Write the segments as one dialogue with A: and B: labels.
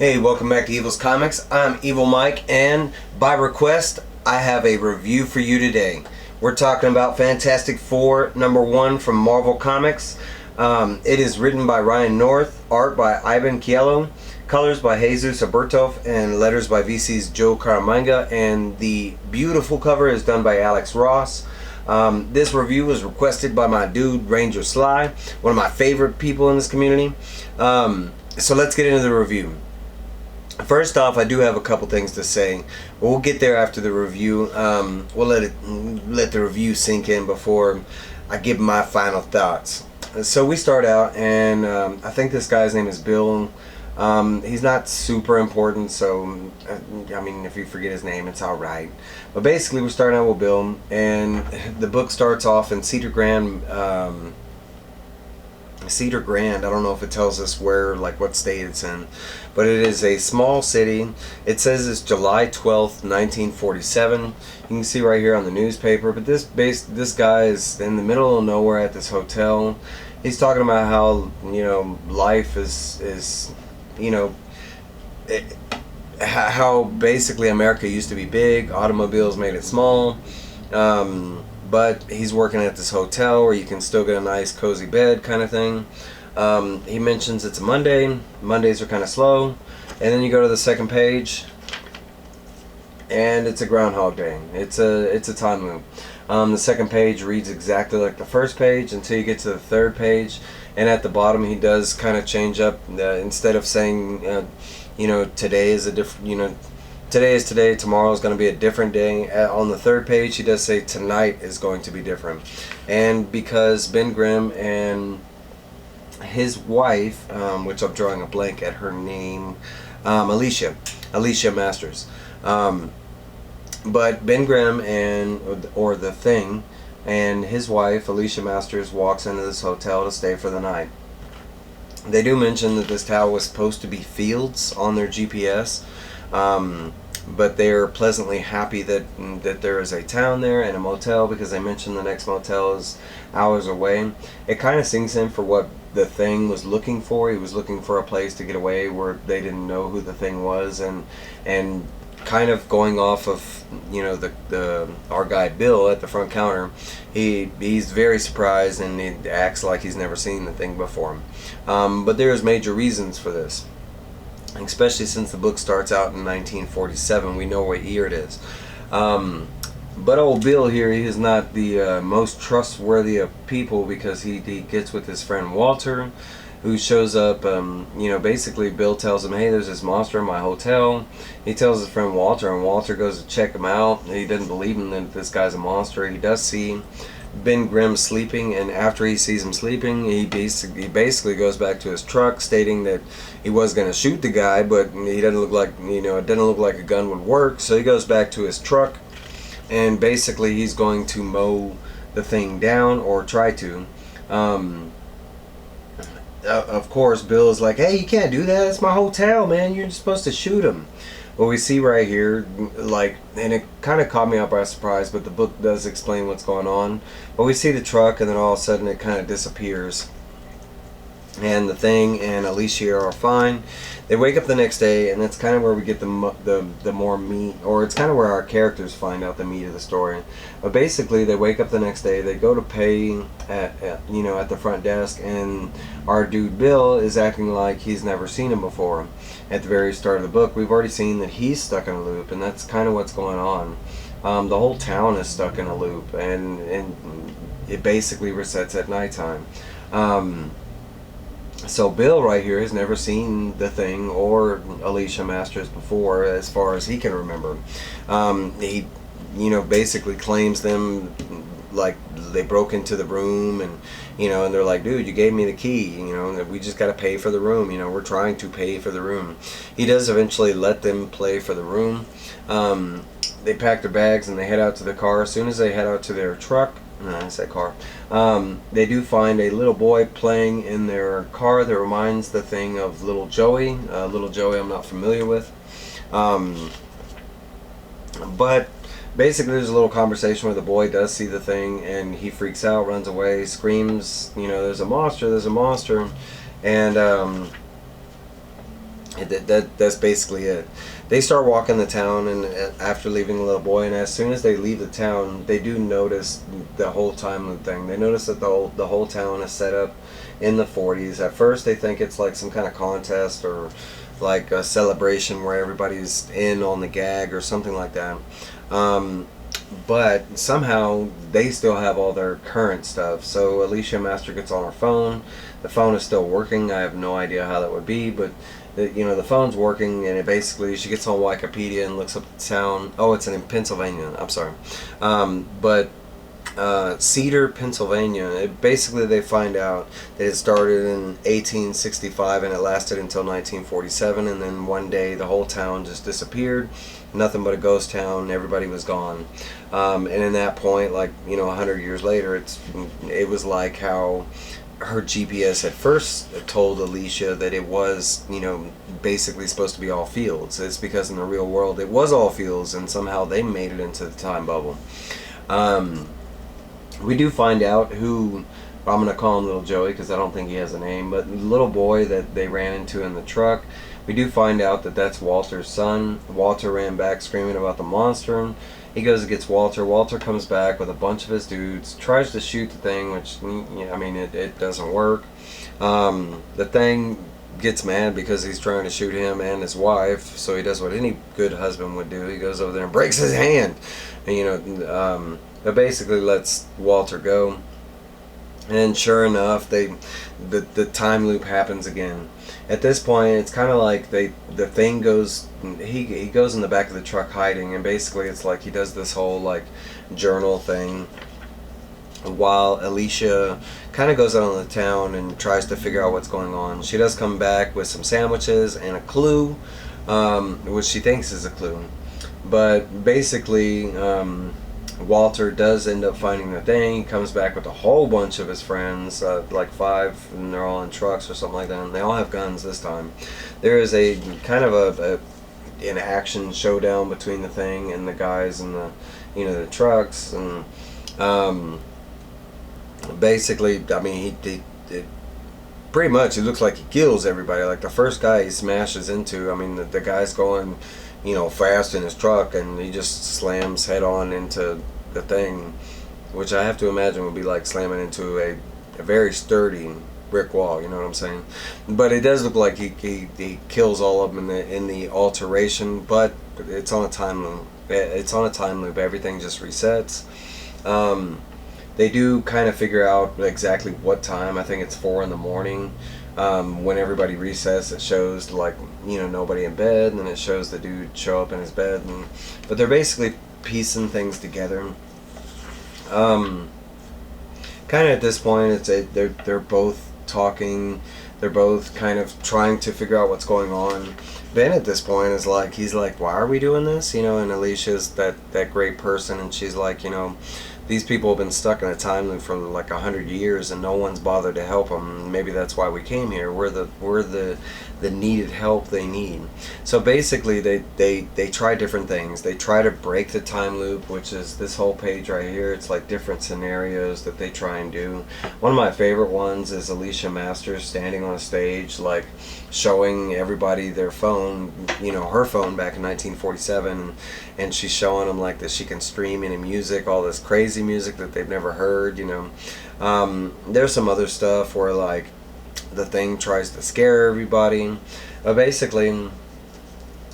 A: Hey, welcome back to Evil's Comics. I'm Evil Mike, and by request, I have a review for you today. We're talking about Fantastic Four #1 from Marvel Comics. It is written by Ryan North, art by Iban Coello, colors by Jesus Aburtov, and letters by VC's Joe Caramagna, and the beautiful cover is done by Alex Ross. This review was requested by my dude Ranger Sly, one of my favorite people in this community. So let's get into the review. First off, I do have a couple things to say. We'll get there after the review. We'll let the review sink in before I give my final thoughts. So we start out, and I think this guy's name is Bill. He's not super important, so I mean, if you forget his name, it's all right. But basically, we're starting out with Bill, and the book starts off in Cedar Grand. I don't know if it tells us where, like what state it's in, but it is a small city. It says it's July 12th, 1947. You can see right here on the newspaper, but this guy is in the middle of nowhere at this hotel. He's talking about how, life is how basically America used to be big, automobiles made it small. But he's working at this hotel where you can still get a nice cozy bed kind of thing. He mentions it's a Monday. Mondays are kind of slow. And then you go to the second page, and it's a Groundhog Day. It's a time loop. The second page reads exactly like the first page until you get to the third page. And at the bottom, he does kind of change up. Instead of saying, today is a different, today is today, tomorrow is going to be a different day. On the third page, he does say tonight is going to be different. And because Ben Grimm and his wife, which I'm drawing a blank at her name, Alicia Masters. But Ben Grimm or the Thing and his wife, Alicia Masters, walks into this hotel to stay for the night. They do mention that this town was supposed to be fields on their GPS. But they're pleasantly happy that there is a town there and a motel, because they mentioned the next motel is hours away. It kind of sinks in for what the Thing was looking for. He was looking for a place to get away where they didn't know who the Thing was, and kind of going off of our guy Bill at the front counter. He's very surprised, and he acts like he's never seen the Thing before. But there's major reasons for this. Especially since the book starts out in 1947, we know what year it is. But old Bill here, he is not the most trustworthy of people, because he gets with his friend Walter, who shows up. Basically Bill tells him, hey, there's this monster in my hotel. He tells his friend Walter, and Walter goes to check him out. He doesn't believe him that this guy's a monster. He does see Ben Grimm sleeping, and after he sees him sleeping, he basically goes back to his truck, stating that he was going to shoot the guy, but he doesn't look like, it doesn't look like a gun would work. So he goes back to his truck, and basically he's going to mow the Thing down, or try to. Of course, Bill is like, hey, you can't do that. It's my hotel, man. You're supposed to shoot him. What we see right here, and it kind of caught me out by surprise, but the book does explain what's going on. But we see the truck, and then all of a sudden it kind of disappears. And the Thing and Alicia are fine. They wake up the next day, and that's kind of where we get the more meat, or it's kind of where our characters find out the meat of the story. But basically, they wake up the next day, they go to pay at the front desk, and our dude Bill is acting like he's never seen him before. At the very start of the book, we've already seen that he's stuck in a loop, and that's kind of what's going on. The whole town is stuck in a loop, and it basically resets at nighttime. So Bill right here has never seen the Thing or Alicia Masters before, as far as he can remember. He, basically claims them like they broke into the room, and and they're like, dude, you gave me the key, we just got to pay for the room, we're trying to pay for the room. He does eventually let them play for the room. They pack their bags and they head out to the car. As soon as they head out to their truck, I said car, they do find a little boy playing in their car that reminds the Thing of little Joey. Little Joey I'm not familiar with. But basically there's a little conversation where the boy does see the Thing, and he freaks out, runs away, screams, there's a monster, and That's basically it. They start walking the town, and after leaving the little boy, and as soon as they leave the town, they do notice the whole time loop thing. They notice that the whole town is set up in the 40s. At first, they think it's like some kind of contest or like a celebration where everybody's in on the gag or something like that. But somehow they still have all their current stuff. So Alicia Master gets on her phone. The phone is still working. I have no idea how that would be, but the phone's working, and it basically, she gets on Wikipedia and looks up the town. Oh, it's in Pennsylvania. I'm sorry, but Cedar, Pennsylvania. Basically, they find out that it started in 1865 and it lasted until 1947, and then one day the whole town just disappeared. Nothing but a ghost town. Everybody was gone. And in that point, like 100 years later, it was like how her GPS had first told Alicia that it was, basically supposed to be all fields. It's because in the real world it was all fields, and somehow they made it into the time bubble. We do find out who, I'm going to call him Little Joey because I don't think he has a name, but the little boy that they ran into in the truck, we do find out that that's Walter's son. Walter ran back screaming about the monster. He goes and gets Walter. Walter comes back with a bunch of his dudes, tries to shoot the thing, which, it doesn't work. The thing gets mad because he's trying to shoot him and his wife, so he does what any good husband would do. He goes over there and breaks his hand, and, but basically lets Walter go. And sure enough, the time loop happens again. At this point, it's kind of like the thing goes. He goes in the back of the truck hiding, and basically it's like he does this whole like journal thing, while Alicia kind of goes out on the town and tries to figure out what's going on. She does come back with some sandwiches and a clue, which she thinks is a clue, but basically. Walter does end up finding the thing. He comes back with a whole bunch of his friends, like 5, and they're all in trucks or something like that, and they all have guns this time. There is a kind of an action showdown between the thing and the guys in the trucks, and basically, he pretty much, it looks like he kills everybody. Like the first guy he smashes into, the guy's going fast in his truck, and he just slams head on into the thing, which I have to imagine would be like slamming into a very sturdy brick wall, you know what I'm saying? But it does look like he kills all of them in the alteration, but it's on a time loop. Everything just resets. They do kind of figure out exactly what time. I think it's 4 in the morning. When everybody resets, it shows like nobody in bed, and then it shows the dude show up in his bed, but they're basically piecing things together. Kind of at this point, they're both talking, they're both kind of trying to figure out what's going on. Ben at this point is like, he's like, why are we doing this? And Alicia's that great person, and she's like, these people have been stuck in a time loop for like 100 years, and no one's bothered to help them. Maybe that's why we came here. We're the needed help they need. So basically, they try different things. They try to break the time loop, which is this whole page right here. It's like different scenarios that they try and do. One of my favorite ones is Alicia Masters standing on a stage, like showing everybody their phone, her phone back in 1947, and she's showing them like that she can stream any music, all this crazy music that they've never heard. There's some other stuff where like the thing tries to scare everybody. Basically,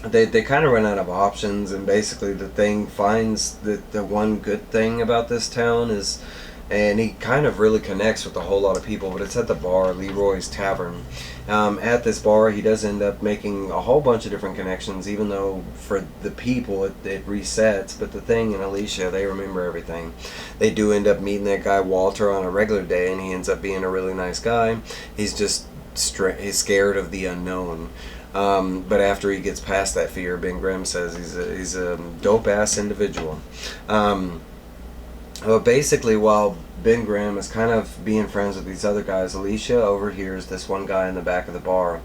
A: they kind of run out of options, and basically the thing finds that the one good thing about this town is, and he kind of really connects with a whole lot of people, but it's at the bar, Leroy's Tavern. At this bar, he does end up making a whole bunch of different connections, even though for the people it resets, but the thing and Alicia, they remember everything. They do end up meeting that guy Walter on a regular day, and he ends up being a really nice guy. He's just he's scared of the unknown. But after he gets past that fear, Ben Grimm says he's a dope-ass individual. But basically, while Ben Grimm is kind of being friends with these other guys, Alicia overhears this one guy in the back of the bar,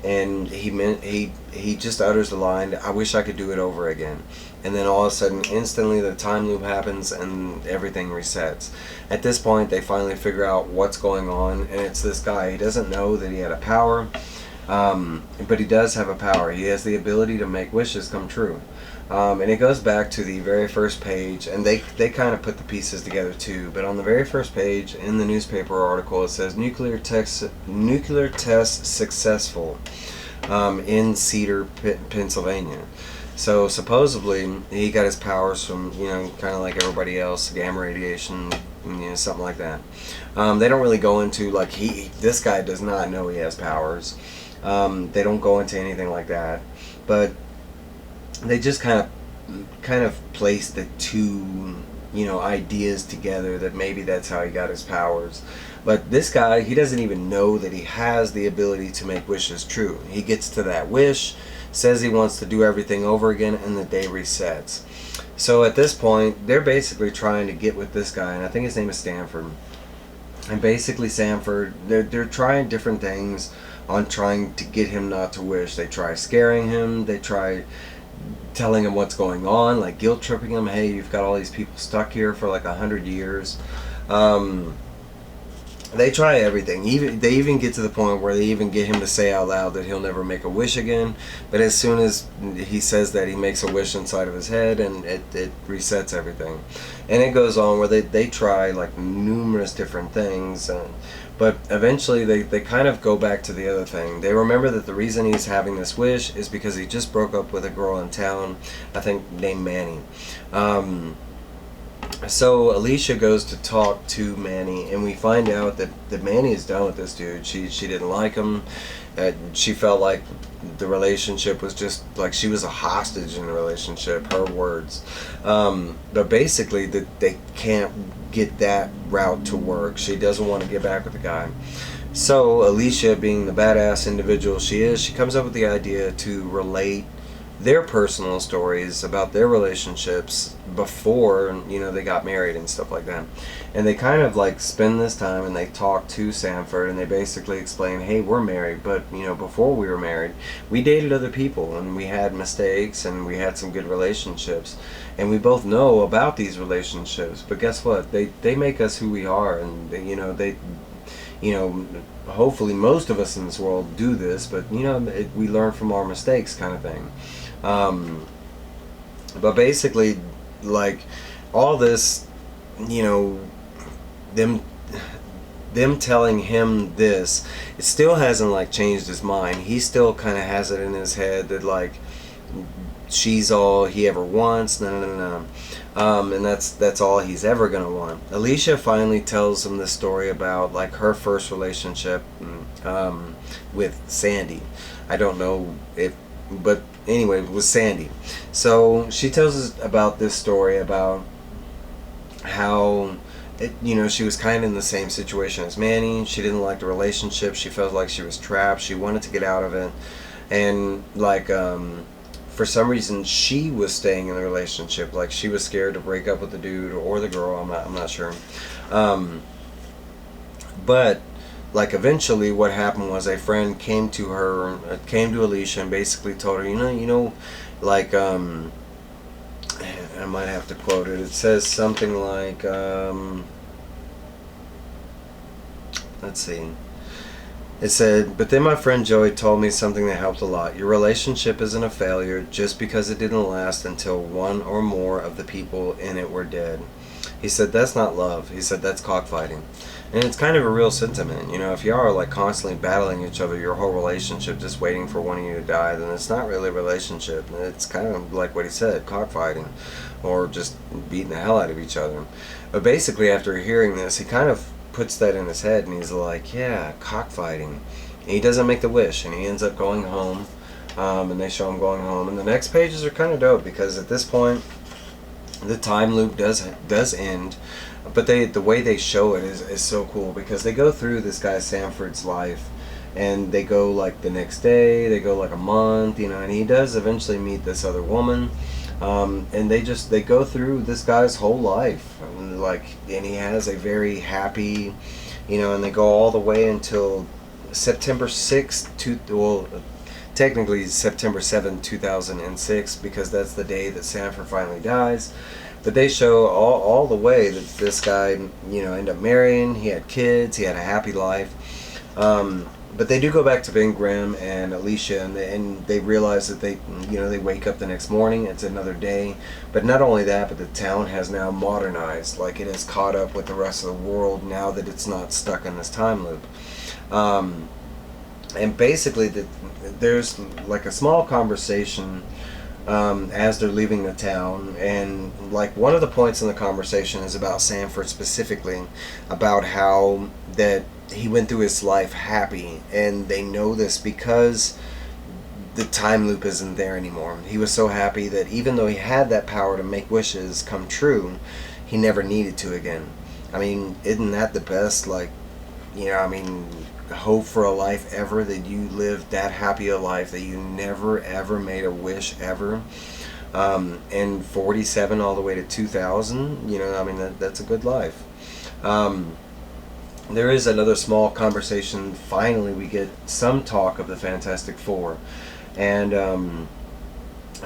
A: and he just utters the line, "I wish I could do it over again." And then all of a sudden, instantly, the time loop happens and everything resets. At this point, they finally figure out what's going on, and it's this guy. He doesn't know that he had a power. But he does have a power. He has the ability to make wishes come true. And it goes back to the very first page, and they kind of put the pieces together too. But on the very first page in the newspaper article, it says nuclear test successful in Cedar, Pennsylvania. So supposedly he got his powers from, kind of like everybody else, gamma radiation, something like that. They don't really go into like this guy does not know he has powers. They don't go into anything like that, but they just kind of place the two ideas together that maybe that's how he got his powers. But this guy, he doesn't even know that he has the ability to make wishes true. He gets to that wish, says he wants to do everything over again, and the day resets. So at this point, they're basically trying to get with this guy, and I think his name is Stanford. And basically Sanford, they're trying different things on trying to get him not to wish. They try scaring him, they try telling him what's going on, like guilt tripping him. Hey, you've got all these people stuck here for like 100 years. They try everything. They even get to the point where they even get him to say out loud that he'll never make a wish again. But as soon as he says that, he makes a wish inside of his head, and it resets everything. And it goes on where they try like numerous different things. But eventually they kind of go back to the other thing. They remember that the reason he's having this wish is because he just broke up with a girl in town, I think named Manny. So Alicia goes to talk to Manny, and we find out that Manny is done with this dude. She didn't like him. She felt like the relationship was just like she was a hostage in the relationship, her words. But basically they can't get that route to work. She doesn't want to get back with the guy. So Alicia, being the badass individual she is, she comes up with the idea to relate their personal stories about their relationships before they got married and stuff like that. And they kind of like spend this time and they talk to Sanford, and they basically explain, hey, we're married, but before we were married we dated other people and we had mistakes and we had some good relationships, and we both know about these relationships, but guess what, they make us who we are, and they hopefully most of us in this world do this, but we learn from our mistakes, kind of thing. But basically, like, all this, them telling him this, it still hasn't like changed his mind. He still kind of has it in his head that like she's all he ever wants. No. And that's all he's ever gonna want. Alicia finally tells him this story about like her first relationship with Sandy. I don't know but anyway, it was Sandy. So she tells us about this story about how she was kind of in the same situation as Manny. She didn't like the relationship. She felt like she was trapped. She wanted to get out of it, and like for some reason she was staying in the relationship. Like she was scared to break up with the dude or the girl. I'm not sure. But like eventually what happened was a friend came to Alicia and basically told her, like I might have to quote it. It says something like let's see. It said, but then my friend Joey told me something that helped a lot. Your relationship isn't a failure just because it didn't last until one or more of the people in it were dead. He said, that's not love. He said, that's cockfighting. And it's kind of a real sentiment. If you are like constantly battling each other your whole relationship, just waiting for one of you to die, then it's not really a relationship. It's kind of like what he said, cockfighting, or just beating the hell out of each other. But basically after hearing this, he kind of puts that in his head, and he's like, yeah, cockfighting. And he doesn't make the wish, and he ends up going home, and they show him going home. And the next pages are kind of dope, because at this point the time loop does end, but the way they show it is so cool, because they go through this guy Sanford's life, and they go like the next day, they go like a month, and he does eventually meet this other woman, and they go through this guy's whole life, and he has a very happy, and they go all the way until September 6th, technically September 7th, 2006, because that's the day that Sanford finally dies. But they show all the way that this guy, ended up marrying, he had kids, he had a happy life. But they do go back to Ben Grimm and Alicia, and they realize that they wake up the next morning. It's another day. But not only that, but the town has now modernized. Like, it has caught up with the rest of the world now that it's not stuck in this time loop. And basically, there's like a small conversation as they're leaving the town, and like one of the points in the conversation is about Sanford specifically, about how that he went through his life happy, and they know this because the time loop isn't there anymore. He was so happy that even though he had that power to make wishes come true, he never needed to again. I mean, isn't that the best, like, hope for a life ever, that you lived that happy a life that you never ever made a wish ever? And 47 all the way to 2000, that's a good life. There is another small conversation. Finally, we get some talk of the Fantastic Four, and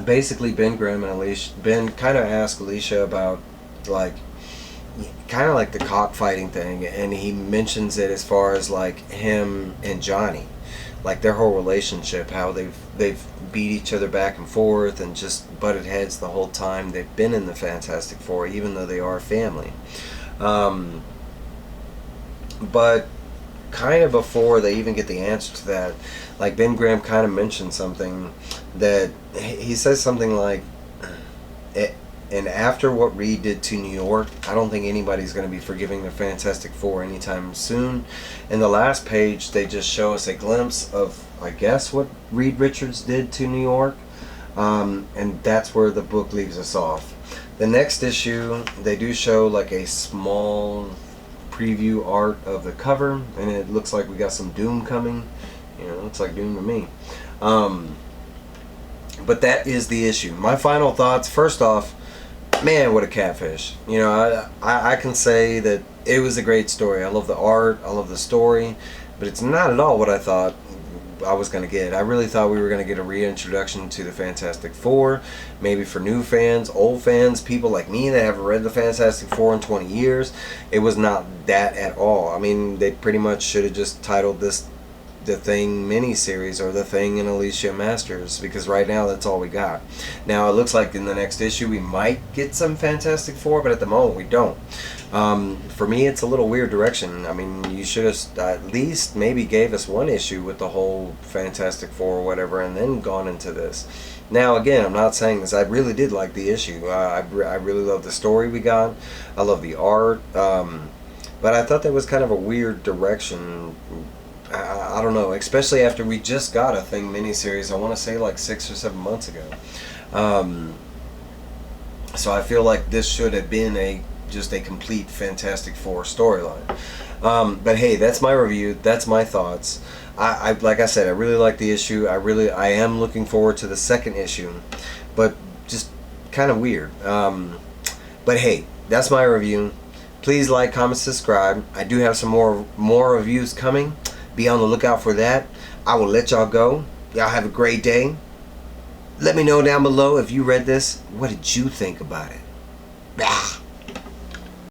A: basically Ben Grimm and Alicia, Ben kind of asked Alicia about kind of like the cockfighting thing, and he mentions it as far as like him and Johnny, like their whole relationship, how they've beat each other back and forth and just butted heads the whole time they've been in the Fantastic Four, even though they are family. But kind of before they even get the answer to that, like Ben Grimm kind of mentioned something that he says something like, and after what Reed did to New York, I don't think anybody's going to be forgiving the Fantastic Four anytime soon. In the last page, they just show us a glimpse of, I guess, what Reed Richards did to New York, and that's where the book leaves us off. The next issue, they do show like a small preview art of the cover, and it looks like we got some Doom coming. It looks like Doom to me. But that is the issue. My final thoughts, first off, man, what a catfish. I can say that it was a great story. I love the art, I love the story, but it's not at all what I thought I was going to get. I really thought we were going to get a reintroduction to the Fantastic Four, maybe for new fans, old fans, people like me that haven't read the Fantastic Four in 20 years. It was not that at all. I mean, they pretty much should have just titled this The Thing miniseries, or The Thing and Alicia Masters, because right now that's all we got. Now it looks like in the next issue we might get some Fantastic Four, but at the moment we don't. For me, it's a little weird direction. I mean, you should have at least maybe gave us one issue with the whole Fantastic Four or whatever, and then gone into this. Now again, I'm not saying this. I really did like the issue. I really love the story we got. I love the art, but I thought that was kind of a weird direction. I don't know, especially after we just got a Thing miniseries, I want to say like 6 or 7 months ago. So I feel like this should have been just a complete Fantastic Four storyline. But hey, that's my review. That's my thoughts. I like I said, I really like the issue. I am looking forward to the second issue, but just kind of weird. But hey, that's my review. Please like, comment, subscribe. I do have some more reviews coming. Be on the lookout for that. I will let y'all go. Y'all have a great day. Let me know down below if you read this. What did you think about it?